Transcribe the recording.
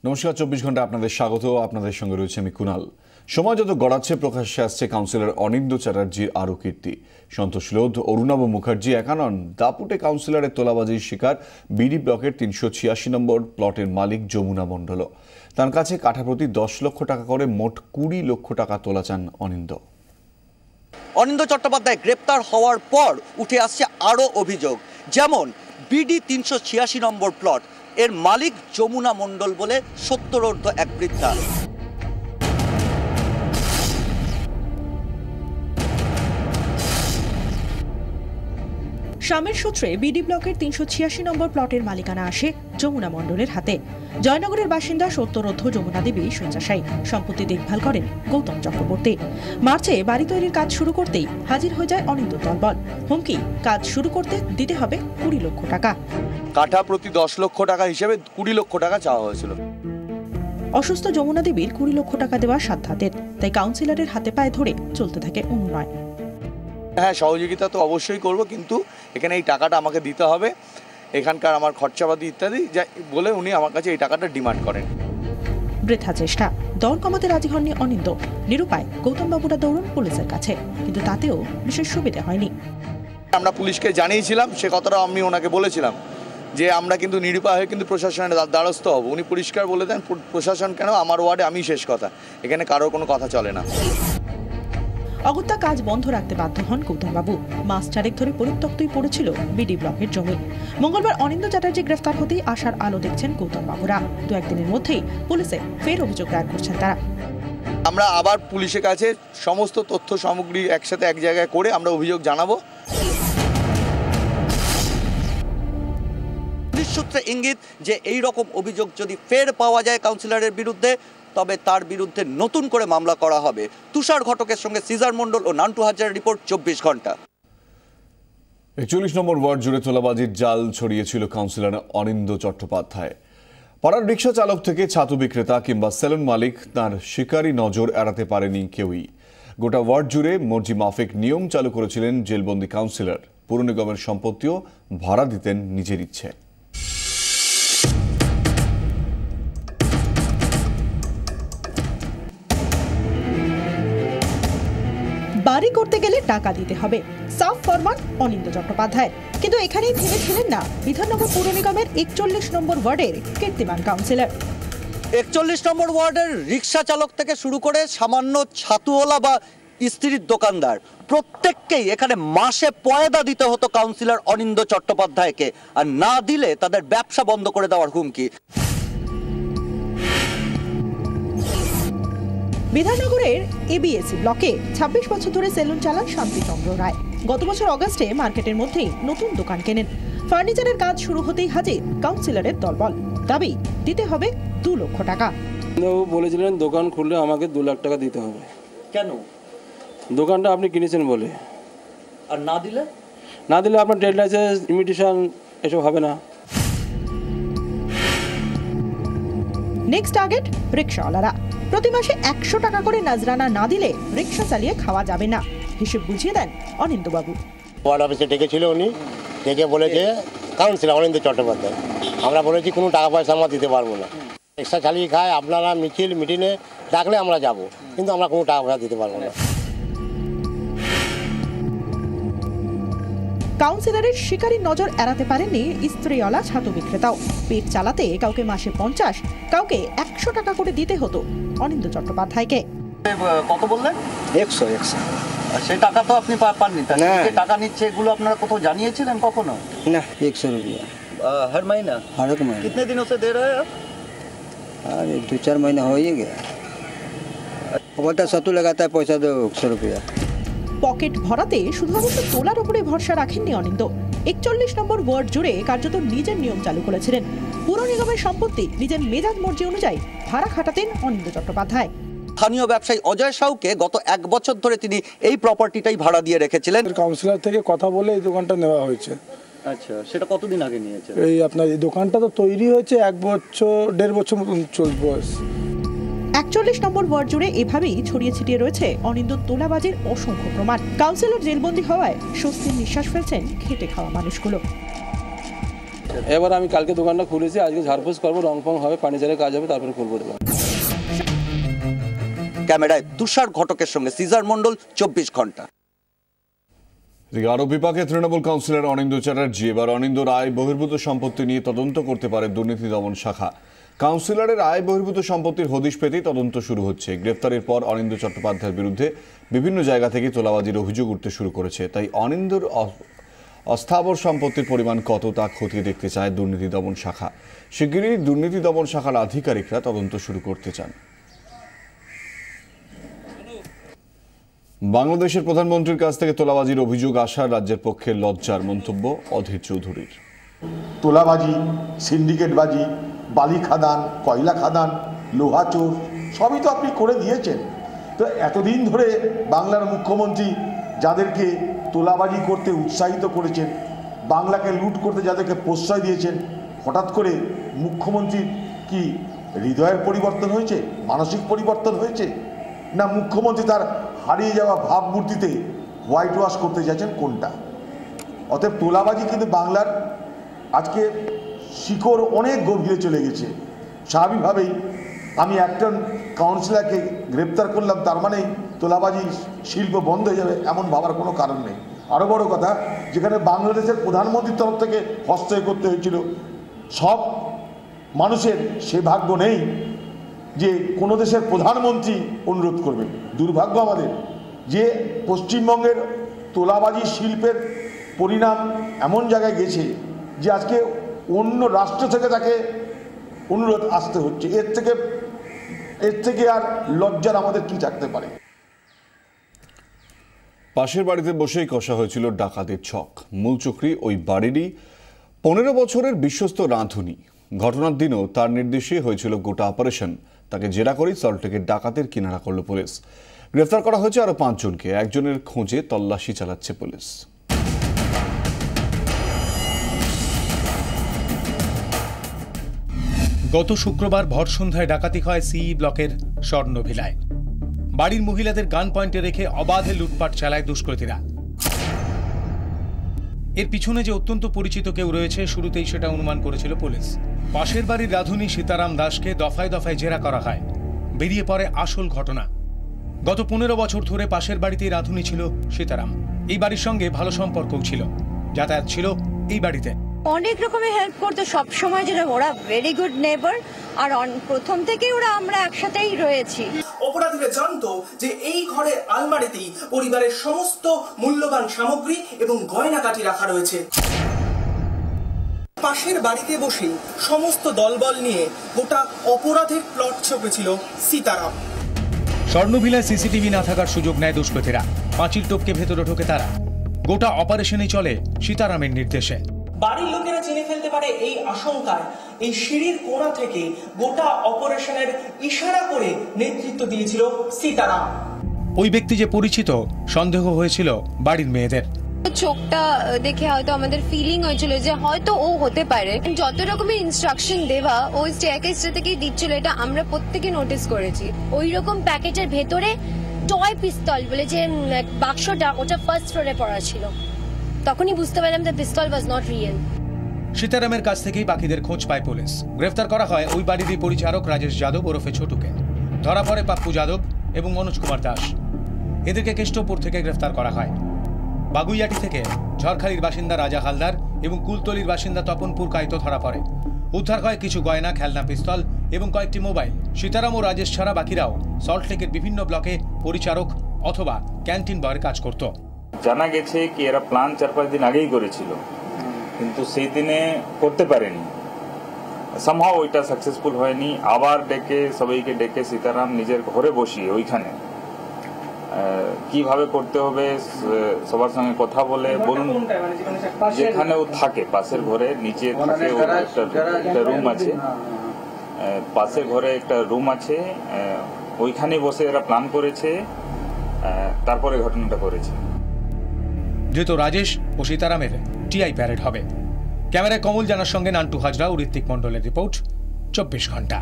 নমস্কার, 24 ঘন্টা আপনাদের স্বাগত। আপনাদের সঙ্গে রয়েছে আমি কুনাল। সময় যত গড়াচ্ছে প্রকাশ্যে আসছে কাউন্সিলর অনিন্দ চ্যাটার্জির আরও কীর্তি। সন্তোষ লোধ, অরুণাভ মুখার্জি একা নন, দাপুটে কাউন্সিলরের তোলাবাজির শিকার বিডি ব্লকের 386 নম্বর প্লটের মালিক যমুনা মণ্ডল। তার কাছে কাঠাপ্রতি 10 লক্ষ টাকা করে মোট 20 লক্ষ টাকা তোলা চান অনিন্দ। অনিন্দ চট্টোপাধ্যায় গ্রেপ্তার হওয়ার পর উঠে আসছে আরও অভিযোগ, যেমন বিডি 386 নম্বর প্লট এর মালিক যমুনা মণ্ডল বলে 70 এক বৃদ্ধা। স্বামীর সূত্রে বিডি ব্লকের 386 নম্বর প্লটের মালিকানা আসে যমুনা মণ্ডলের হাতে। জয়নগরের বাসিন্দা সত্যরোধ্য যমুনা দেবী শয্যাশায়ী, সম্পত্তি দেখভাল করেন গৌতম চক্রবর্তী। মার্চে বাড়ি তৈরির কাজ শুরু করতেই হাজির হয়ে যায় অনিন্দ দলবল। হুমকি, কাজ শুরু করতে দিতে হবে 20 লক্ষ টাকা। কাঠা প্রতি 10 লক্ষ টাকা হিসেবে 20 লক্ষ টাকা চাওয়া হয়েছিল। অসুস্থ যমুনা দেবীর 20 লক্ষ টাকা দেওয়ার সাধ্যাতের, তাই কাউন্সিলরের হাতে পায়ে ধরে চলতে থাকে অনুনয়। হ্যাঁ, সহযোগিতা তো অবশ্যই করব, কিন্তু এখানে এই টাকাটা আমাকে দিতে হবে, এখানকার আমার খরচাপাতি ইত্যাদি বলে উনি আমার কাছে এই টাকাটা ডিমান্ড করেন। বৃথা চেষ্টা, দর কমাতে রাজি হননি অনিন্দ। নিরুপায় গৌতম বাবুরা দৌড়ন পুলিশের কাছে, কিন্তু তাতেও বিশেষ সুবিধা হয়নি। আমরা পুলিশকে জানিয়েছিলাম, সে কথাটা আমি ওনাকে বলেছিলাম যে আমরা কিন্তু নিরুপায় হয়ে কিন্তু প্রশাসনের দ্বারস্থ হব। উনি পরিষ্কার বলে দেন, প্রশাসন কেন, আমার ওয়ার্ডে আমি শেষ কথা, এখানে কারোর কোনো কথা চলে না। অগত্যা কাজ বন্ধ রাখতে বাধ্য হন গৌতম বাবু। মাস 4 ধরে পরিত্যক্তই পড়েছিল বিডি ব্লকের জমি। মঙ্গলবার অনিন্দ চ্যাটার্জি গ্রেফতার হতেই আশার আলো দেখছেন গৌতম বাবুরা। 2-1 দিনের মধ্যেই পুলিশে ফের অভিযোগ দায়ের করছেন তারা। আমরা আবার পুলিশের কাছে সমস্ত তথ্য সামগ্রী একসাথে এক জায়গায় করে আমরা অভিযোগ জানাবো। পুলিশ সূত্রে ইঙ্গিত যে এই রকম অভিযোগ যদি ফের পাওয়া যায় কাউন্সিলরের বিরুদ্ধে, তবে তার বিরুদ্ধে নতুন করে মামলা করা হবে। তুষার ঘটকের সঙ্গে সিজার মণ্ডল ও নান্টু হাজারের রিপোর্ট, 24 ঘন্টা। 41 নম্বর ওয়ার্ড জুড়ে তোলাবাজির জাল ছড়িয়েছিল কাউন্সিলর অনিন্দ চট্টোপাধ্যায়। পাড়ার রিক্সা চালক থেকে ছাতু বিক্রেতা কিংবা সেলুন মালিক, তার শিকারী নজর এড়াতে পারেনি কেউই। গোটা ওয়ার্ড জুড়ে মর্জি মাফিক নিয়ম চালু করেছিলেন জেলবন্দি কাউন্সিলর। পুর নিগমের সম্পত্তিও ভাড়া দিতেন নিজের ইচ্ছে। বাড়ি করতে গেলে টাকা দিতে হবে, সাফ ফরমান অনিন্দ চট্টোপাধ্যায়। কিন্তু এখানেই থেমেছিলেন না বিধাননগর পুর নিগমের 41 নম্বর ওয়ার্ডের কীর্তিমান কাউন্সিলর। 41 নম্বর ওয়ার্ডের রিক্সা চালক থেকে শুরু করে সামান্য ছাতুওয়ালা বা স্ত্রীর দোকানদার, প্রত্যেককেই এখানে মাসে পয়দা দিতে হতো কাউন্সিলর অনিন্দ চট্টোপাধ্যায়কে, আর না দিলে তাদের ব্যবসা বন্ধ করে দেওয়ার হুমকি। বিধাননগরের এবিএসি ব্লকে 26 বছর ধরে সেলুন চালান শান্তিচন্দ্র রায়। গত বছর অগাস্টে মার্কেটের মধ্যেই নতুন দোকান কেনেন। ফার্নিচারের কাজ শুরু হতেই হাজির কাউন্সিলরের দলবল। দাবি দিতে হবে 2 লক্ষ টাকা। বলেছিলেন দোকান খুললে আমাকে 2 লাখ টাকা দিতে হবে। কেন? দোকানটা আপনি কিনেছেন বলে। আর না দিলে আপনার ট্রেড লাইসেন্স, ইমিটেশন এসব হবে না। নেক্সট টার্গেট রিক্সাওয়ালারা। প্রতি মাসে 100 টাকা করে নাজরানা না দিলে রিক্সা চালিয়ে খাওয়া যাবে না, হিসেব বুঝিয়ে দেন অনিন্দবাবু। ওয়ার্ড অফিসে ডেকেছিল উনি, ডেকে বলেছে কাউন্সিলর অনিন্দ চট্টোপাধ্যায়। আমরা বলেছি কোনো টাকা পয়সা আমরা দিতে পারবো না, রিক্সা চালিয়ে খায়, আপনারা মিটিংয়ে ডাকলে আমরা যাব, কিন্তু আমরা কোনো টাকা পয়সা দিতে পারবো না। কাউন্সিলরের শিকারীর নজর এড়াতে পারেননি স্ত্রীওয়ালা ছাতু বিক্রেতাও। পেট চালাতে কাউকে মাসে 50, কাউকে 100 টাকা করে দিতে হতো অনিন্দ চট্টোপাধ্যায়কে। কত বললেন? 100। সেই টাকা তো আপনি পাননি, টাকা নিচ্ছে এগুলো আপনারা কোথাও জানিয়েছিলেন কখনো? না, 100 रुपया हर महीना। हर एक महीना। कितने दिनों से दे रहे हैं आप? अरे 2-4 महीना हो ही गया। बोलता सत्तू लगाता है, पैसा दो 100 रुपया। পকেট ভরাতে শুধুমাত্র তোলার উপরে ভরসা রাখেননি অনিন্দ। 41 নম্বর ওয়ার্ড জুড়ে কার্যত নিজের নিয়ম চালু করেছিলেন। পুর নিগমের সম্পত্তি নিজের মেজাজ মর্জি অনুযায়ী ভাড়া খাটাতেন অনিন্দ চট্টোপাধ্যায়। স্থানীয় ব্যবসায়ী অজয় সাউকে গত 1 বছর ধরে তিনি এই প্রপার্টিটাই ভাড়া দিয়ে রেখেছিলেন। কাউন্সিলর থেকে কথা বলে এই দোকানটা নেওয়া হয়েছে। আচ্ছা, সেটা কতদিন আগে নিয়েছে? এই আপনার এই দোকানটা তো তৈরি হয়েছে 1 বছর 1.5 বছর চলবে। 41 নম্বর ওয়ার্ড জুড়ে এভাবেই ছড়িয়ে ছিটিয়ে রয়েছে অনিন্দ তোলাবাজির অসংখ্য প্রমাণ। কাউন্সিলর জেলবন্দি হওয়ায় স্বস্তির নিঃশ্বাস ফেলছেন খেটে খাওয়া মানুষগুলো। এবার আমি কালকে দোকানটা খুলেছি, আজকে ঝাড়ফুস করবো, রং ফং হবে, ফার্নিচারের কাজ হবে, তারপরে করবো দোকান। ক্যামেরায় তুষার ঘটকের সঙ্গে সিজার মণ্ডল, 24 ঘন্টা। আরব বিপাকে তৃণমূল কাউন্সিলর অনিন্দ্য চ্যাটার্জি এবার অনিন্দ্যর আয় বহির্ভূত সম্পত্তি নিয়ে তদন্ত করতে পারে দুর্নীতি দমন শাখা। কাউন্সিলরের আয় বহির্ভূত সম্পত্তির হদিশ পেতেই তদন্ত শুরু হচ্ছে। গ্রেফতারের পর অনিন্দ্য চট্টোপাধ্যায়ের বিরুদ্ধে বিভিন্ন জায়গা থেকে তোলাবাজির অভিযোগ উঠতে শুরু করেছে। তাই অনিন্দ্যর অস্থাবর সম্পত্তির পরিমাণ কত তা খতিয়ে দেখতে চায় দুর্নীতি দমন শাখা। শিগগিরই দুর্নীতি দমন শাখার আধিকারিকরা তদন্ত শুরু করতে চান। বাংলাদেশের প্রধানমন্ত্রীর কাছ থেকে তোলাবাজির অভিযোগ আসার রাজ্যের পক্ষে লজ্জার মন্তব্য অধীর চৌধুরীর। তোলাবাজি, সিন্ডিকেটবাজি, বালি খাদান, কয়লা খাদান, লোহা চোর সবই তো আপনি করে দিয়েছেন। তো এতদিন ধরে বাংলার মুখ্যমন্ত্রী যাদেরকে তোলাবাজি করতে উৎসাহিত করেছেন, বাংলাকে লুট করতে যাদেরকে প্রশ্রয় দিয়েছেন, হঠাৎ করে মুখ্যমন্ত্রীর কি হৃদয়ের পরিবর্তন হয়েছে, মানসিক পরিবর্তন হয়েছে, না মুখ্যমন্ত্রী তার হারিয়ে যাওয়া ভাবমূর্তিতে হোয়াইট ওয়াশ করতে যাচ্ছেন, কোনটা? অতএব তোলাবাজি কিন্তু বাংলার আজকে শিকড় অনেক গভীরে চলে গেছে। স্বাভাবিকভাবেই আমি একজন কাউন্সিলরকে গ্রেপ্তার করলাম তার মানে তোলাবাজি শিল্প বন্ধ হয়ে যাবে এমন ভাবার কোনো কারণ নেই। আরও বড় কথা, যেখানে বাংলাদেশের প্রধানমন্ত্রীর তরফ থেকে হস্তক্ষেপ করতে হয়েছিল, সব মানুষের সে ভাগ্য নেই যে কোনো দেশের প্রধানমন্ত্রী অনুরোধ করবেন। দুর্ভাগ্য আমাদের যে পশ্চিমবঙ্গের তোলাবাজি শিল্পের পরিণাম এমন জায়গায় গেছে যে আজকে অন্য রাষ্ট্র থেকে তাকে অনুরোধ আসতে হচ্ছে। এর থেকে আর লজ্জার আমাদের কি থাকতে পারে? পাশের বাড়িতে বসেই কষা হয়েছিল ডাকাতের ছক। মূল চক্রী ওই বাড়িরই 15 বছরের বিশ্বস্ত রাঁধুনি। ঘটনার দিনও তার নির্দেশে হয়েছিল গোটা অপারেশন। তাকে জেরা করেই সল্টলেকের ডাকাতের কিনারা করল পুলিশ। গ্রেফতার করা হয়েছে আরো 5 জনকে। একজনের খোঁজে তল্লাশি চালাচ্ছে পুলিশ। গত শুক্রবার ভর সন্ধ্যায় ডাকাতি হয় সিই ব্লকের স্বর্ণভিলায়। বাড়ির মহিলাদের গান পয়েন্টে রেখে অবাধে লুটপাট চালায় দুষ্কৃতীরা। এর পিছনে যে অত্যন্ত পরিচিত কেউ রয়েছে শুরুতেই সেটা অনুমান করেছিল পুলিশ। পাশের বাড়ির রাঁধুনি সীতারাম দাসকে দফায় দফায় জেরা করা হয়। বেরিয়ে পড়ে আসল ঘটনা। গত 15 বছর ধরে পাশের বাড়িতেই রাঁধুনি ছিল সীতারাম। এই বাড়ির সঙ্গে ভালো সম্পর্কও ছিল, যাতায়াত ছিল এই বাড়িতে। অনেক রকমের হেল্প করতো সব সময়, যেটা ওরা ভেরি গুড নেবার, আর প্রথম থেকেই আমরা একসাথেই রয়েছি। অপরাধীরা জানতো যে এই ঘরের আলমারিতেই পরিবারের সমস্ত মূল্যবান সামগ্রী এবং গয়নাগাটি রাখা রয়েছে। পাশের বাড়িতে বসে সমস্ত দলবল নিয়ে গোটা অপরাধের প্লট ছকেছিল সীতারাম। স্বর্ণভিলায় সিসিটিভি না থাকার সুযোগ নেয় দুষ্কৃতীরা। পাঁচিল টপকে ভেতরে ঢোকে তারা। গোটা অপারেশনে চলে সীতারামের নির্দেশে। বাড়ির লোকেরা চিনে ফেলতে পারে এই আশঙ্কায় এই সিঁড়ির কোণা থেকে গোটা অপারেশনের ইশারা করে নেতৃত্ব দিয়েছিল সীতারাম। ওই ব্যক্তি যে পরিচিত সন্দেহ হয়েছিল বাড়ির মেয়েদের। চোখটা দেখে হয়তো আমাদের ফিলিং হয়েছিল যে হয়তো ও হতে পারে। যত রকমের ইনস্ট্রাকশন দেওয়া ওই স্টেয়ারকেসটা থেকেই দিচ্ছিল, এটা আমরা প্রত্যেকে নোটিস করেছি। ওই রকম প্যাকেটের ভেতরে টয় পিস্তল বলে যে বাক্সটা, ওটা ফার্স্ট ফ্লোরে পড়া ছিল। তখনই বুঝতে পারলাম যে পিস্তল ওয়াজ নট রিয়েল। সীতারামের কাছ থেকেই বাকিদের খোঁজ পায় পুলিশ। গ্রেফতার করা হয় ওই বাড়িরই পরিচারক রাজেশ যাদব ওরফে ছোটুকে। ধরা পড়ে পাপ্পু যাদব এবং মনোজ কুমার দাস। এদেরকে কেষ্টপুর থেকে গ্রেফতার করা হয়। বাগুইয়াটি থেকে ঝড়খালির বাসিন্দা রাজা হালদার এবং কুলতলির বাসিন্দা তপনপুর কাইতো ধরা পড়ে। উদ্ধার হয় কিছু গয়না, খেলনা পিস্তল এবং কয়েকটি মোবাইল। সীতারাম ও রাজেশ ছাড়া বাকিরাও সল্টলেকের বিভিন্ন ব্লকে পরিচারক অথবা ক্যান্টিন বয়ের কাজ করত। জানা গেছে কি এরা প্ল্যান 4-5 দিন আগেই করেছিল, কিন্তু সেই দিনে করতে পারেনি। সামহাও ওইটা সাকসেসফুল হয়নি। আবার সবাইকে ডেকে সীতারাম নিজের ঘরে বসিয়ে ওইখানে কিভাবে করতে হবে সবার সঙ্গে কথা বলে, বলুন যেখানে ও থাকে পাশের ঘরে নিচে থাকে, একটা রুম আছে, পাশের ঘরে একটা রুম আছে, ওইখানে বসে এরা প্ল্যান করেছে, তারপরে ঘটনাটা করেছে। ধৃত রাজেশ ও সীতারামের টিআই প্যারেড হবে। ক্যামেরায় কমল জানার সঙ্গে নান্টু হাজরা ও ঋত্বিক মণ্ডলের রিপোর্ট, 24 ঘন্টা।